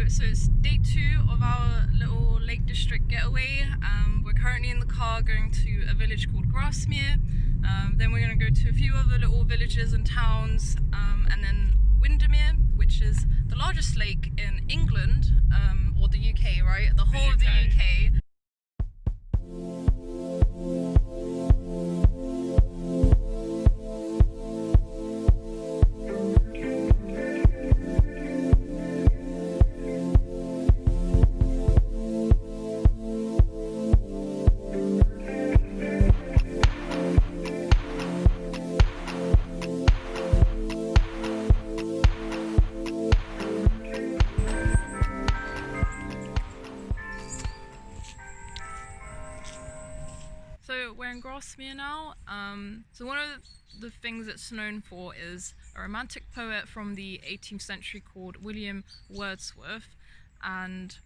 So it's day 2 of our little Lake District getaway. We're currently in the car going to a village called Grasmere. Then we're going to go to a few other little villages and towns, and then Windermere, which is the largest lake in England, or the UK, right? The whole of the UK. So we're in Grasmere now. So one of the things it's known for is a romantic poet from the 18th century called William Wordsworth, and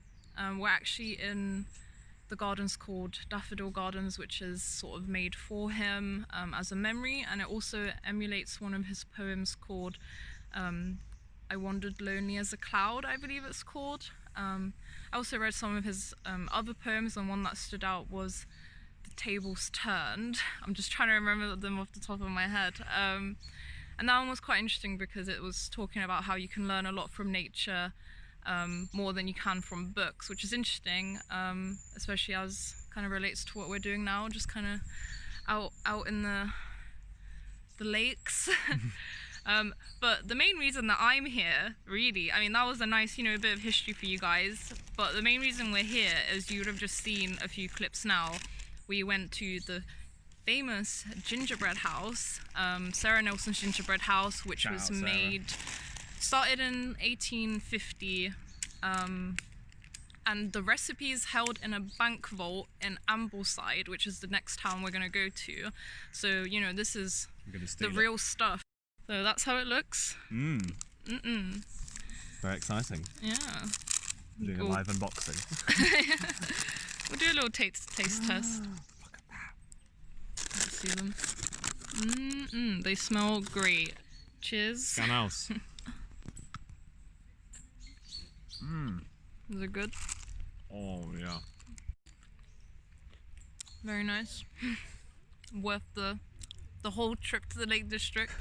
we're actually in the gardens called Daffodil Gardens, which is sort of made for him as a memory, and it also emulates one of his poems called I Wandered Lonely as a Cloud, I believe it's called. I also read some of his other poems, and one that stood out was Tables Turned. I'm just trying to remember them off the top of my head, and that one was quite interesting because it was talking about how you can learn a lot from nature, more than you can from books, which is interesting, especially as kind of relates to what we're doing now, just kind of out in the lakes. But the main reason that I'm here, really, I mean, that was a nice, bit of history for you guys, but the main reason we're here is you would have just seen a few clips now. We went to the famous gingerbread house, Sarah Nelson's gingerbread house, which was started in 1850, and the recipe's held in a bank vault in Ambleside, which is the next town we're going to go to. So, this is the real stuff. So that's how it looks. Very exciting. Yeah. Doing a live unboxing. We'll do a little taste test. Look at that. Let's see them. They smell great. Cheers. Down house. Is it good? Oh yeah. Very nice. Worth the whole trip to the Lake District.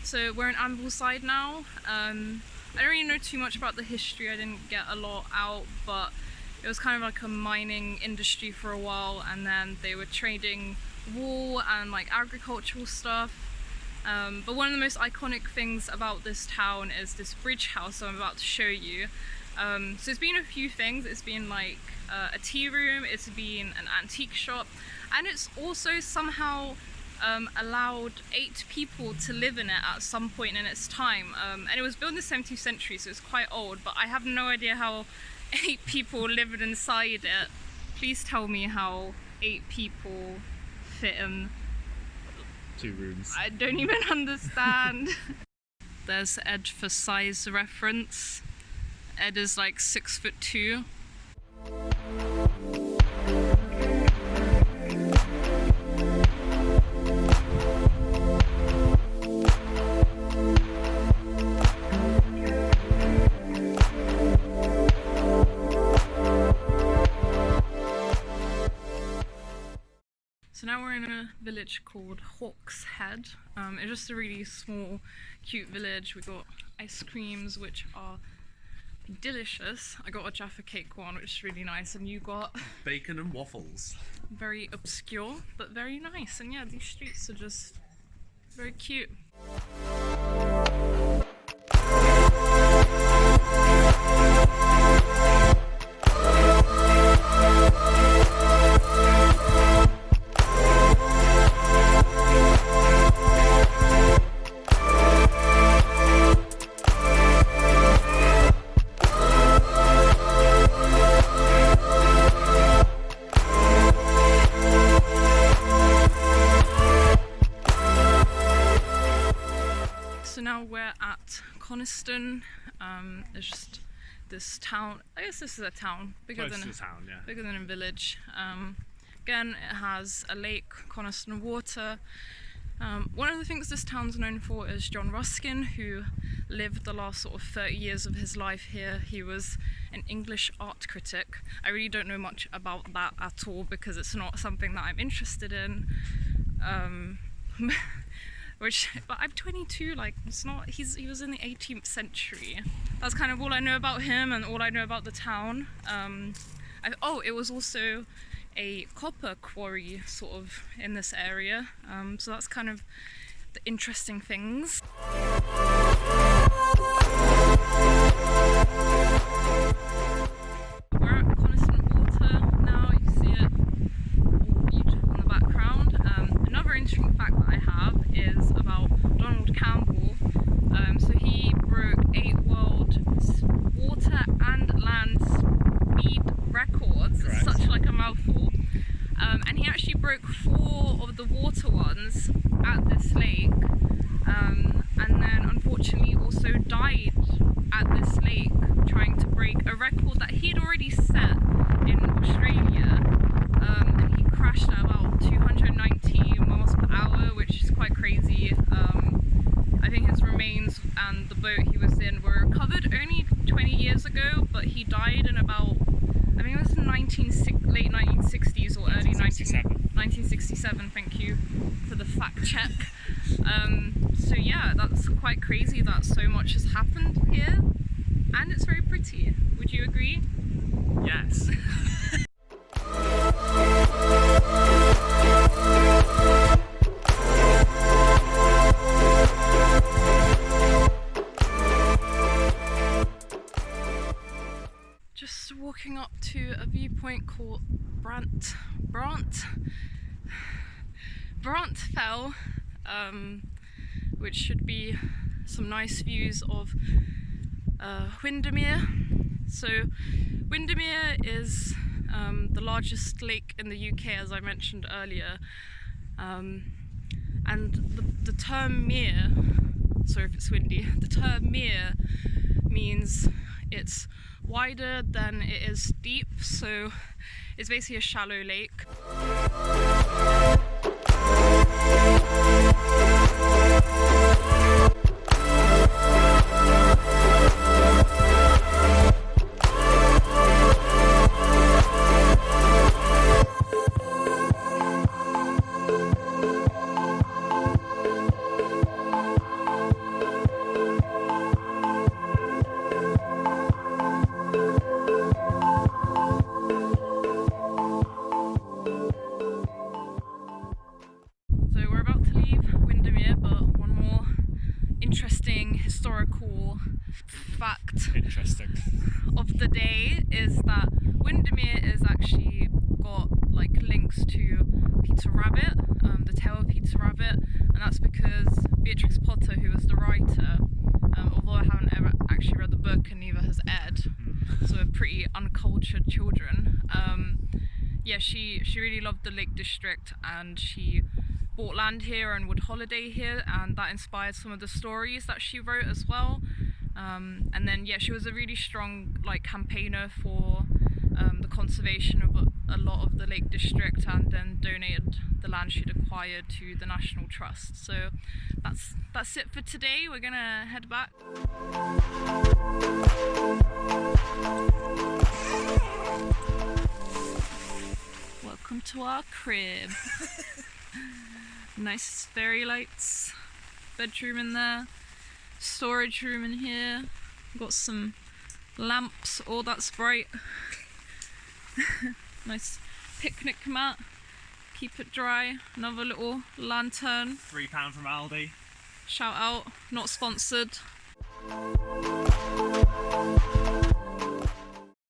So we're in Ambleside now. I don't really know too much about the history. I didn't get a lot out, but it was kind of like a mining industry for a while, and then they were trading wool and like agricultural stuff. But one of the most iconic things about this town is this bridge house I'm about to show you. So it's been a few things. It's been like a tea room, it's been an antique shop, and it's also somehow allowed 8 people to live in it at some point in its time, and it was built in the 17th century, so it's quite old, but I have no idea how 8 people lived inside it. Please tell me how 8 people fit in 2 rooms. I don't even understand. There's Ed for size reference. Ed is like 6'2". So now we're in a village called Hawkshead. It's just a really small, cute village. We got ice creams, which are delicious. I got a Jaffa cake one, which is really nice, and you got bacon and waffles. Very obscure, but very nice. And yeah, these streets are just very cute. So now we're at Coniston. It's just this town. I guess this is a town, bigger Close than to town, yeah. bigger than a village. Again, it has a lake, Coniston water. One of the things this town's known for is John Ruskin, who lived the last sort of 30 years of his life here. He was an English art critic. I really don't know much about that at all because it's not something that I'm interested in. But I'm 22, like, it's not, he was in the 18th century. That's kind of all I know about him and all I know about the town. It was also a copper quarry sort of in this area, so that's kind of the interesting things. We're at Coniston Water now. You can see it all beautiful in the background. Another interesting fact that I have is about Donald Campbell. So he broke 8 world water and land speed records. Correct. It's such like a mouthful. And he actually broke 4 of the water ones at this lake, and then unfortunately also died at this lake trying to break a record that he'd already set in Australia, and he crashed at about 290 miles per hour, which is quite crazy. I think his remains and the boat he was in were recovered only 20 years ago, but he died in about, I think it was late 1960s or early 1967. Thank you for the fact check. So yeah, that's quite crazy that so much has happened here, and it's very pretty. Would you agree? Yes. Just walking up to a viewpoint called Fell, which should be some nice views of Windermere. So Windermere is the largest lake in the UK, as I mentioned earlier, and the term mere, sorry if it's windy, the term mere means it's wider than it is deep, so it's basically a shallow lake. Historical fact of the day is that Windermere is actually got like links to Peter Rabbit, the tale of Peter Rabbit, and that's because Beatrix Potter, who was the writer, although I haven't ever actually read the book and neither has Ed, so we're pretty uncultured children, she really loved the Lake District and she bought land here and would holiday here, and that inspired some of the stories that she wrote as well. And then she was a really strong campaigner for the conservation of a lot of the Lake District, and then donated the land she'd acquired to the National Trust. So that's it for today. We're gonna head back. Welcome to our crib. Nice fairy lights, bedroom in there, storage room in here, got some lamps, all that's bright. Nice picnic mat, keep it dry, another little lantern. £3 from Aldi. Shout out, not sponsored.